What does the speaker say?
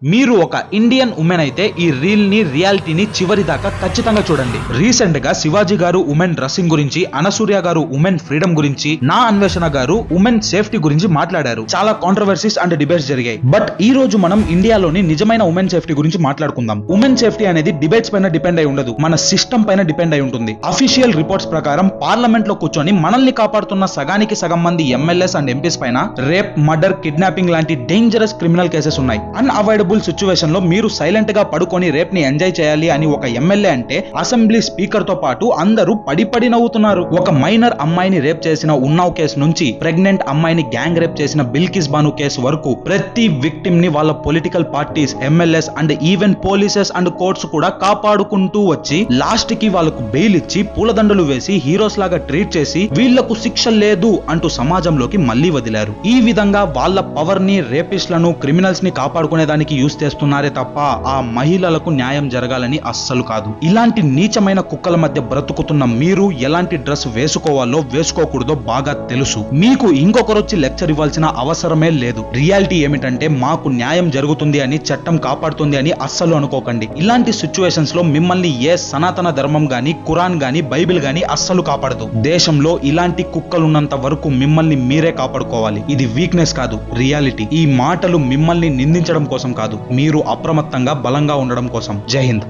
మీరు ఒక Indian women అయితే ఈ రీల్ ని రియాలిటీని చివరి దాకా ఖచ్చితంగా చూడండి. రీసెంట్ గా శివాజీ గారు ఉమెన్ డ్రెస్సింగ్ గురించి, అనసూయ గారు ఉమెన్ ఫ్రీడమ్ గురించి, నా అన్వేషణ గారు ఉమెన్ సేఫ్టీ గురించి మాట్లాడారు. చాలా కాంట్రవర్సీస్ అండ్ డిబేట్స్ జరిగాయి. బట్ ఈ రోజు మనం ఇండియాలోని నిజమైన ఉమెన్ సేఫ్టీ గురించి మాట్లాడుకుందాం. ఉమెన్ సేఫ్టీ అనేది డిబేట్స్ పైన డిపెండ్ అయి ఉండదు, మన సిస్టమ్ పైన డిపెండ్ అయి ఉంటుంది. అఫీషియల్ రిపోర్ట్స్ ప్రకారం పార్లమెంట్ లో కూర్చొని మనల్ని కాపాడుతున్న సగానికి సగం మంది ఎమ్మెల్యేస్ అండ్ ఎంపీస్ పైన రేప్, మర్డర్, కిడ్నాపింగ్ లాంటి డేంజరస్ క్రిమినల్ కేసెస్ ఉన్నాయి. అన్అవాయిడబుల్ సిచ్యువేషన్ లో మీరు సైలెంట్ గా పడుకొని రేప్ ని ఎంజాయ్ చేయాలి అని ఒక ఎమ్మెల్యే అంటే అసెంబ్లీ స్పీకర్ తో పాటు అందరూ పడి నవ్వుతున్నారు. ఒక మైనర్ అమ్మాయిని రేప్ చేసిన ఉన్నావ్ కేసు నుంచి ప్రెగ్నెంట్ అమ్మాయిని గ్యాంగ్ రేప్ చేసిన బిల్కిస్ బాను కేసు వరకు ప్రతి విక్టిమ్ ని వాళ్ళ political parties, MLAs and even polices and courts కూడా కాపాడుకుంటూ వచ్చి లాస్ట్ కి వాళ్ళకు బెయిల్ ఇచ్చి పూలదండలు వేసి హీరోస్ లాగా ట్రీట్ చేసి వీళ్లకు శిక్ష లేదు అంటూ సమాజంలోకి మళ్లీ వదిలారు. ఈ విధంగా వాళ్ళ పవర్ ని, రేపిస్ట్లను, క్రిమినల్స్ ని కాపాడుకునేదానికి యూస్ చేస్తున్నారే తప్ప ఆ మహిళలకు న్యాయం జరగాలని అస్సలు కాదు. ఇలాంటి నీచమైన కుక్కల మధ్య బ్రతుకుతున్న మీరు ఎలాంటి డ్రెస్ వేసుకోవాలో వేసుకోకూడదో బాగా తెలుసు. మీకు ఇంకొకరొచ్చి లెక్చర్ ఇవ్వాల్సిన అవసరమే లేదు. రియాలిటీ ఏమిటంటే మాకు న్యాయం జరుగుతుంది అని, చట్టం కాపాడుతుంది అని అస్సలు అనుకోకండి. ఇలాంటి సిచ్యువేషన్స్ లో మిమ్మల్ని ఏ సనాతన ధర్మం గాని, ఖురాన్ గాని, బైబిల్ గాని అస్సలు కాపాడదు. దేశంలో ఇలాంటి కుక్కలున్నంత వరకు మిమ్మల్ని మీరే కాపాడుకోవాలి. ఇది వీక్నెస్ కాదు, రియాలిటీ. ఈ మాటలు మిమ్మల్ని నిందించడం కోసం కాదు, మీరు అప్రమత్తంగా బలంగా ఉండడం కోసం. జై హింద్.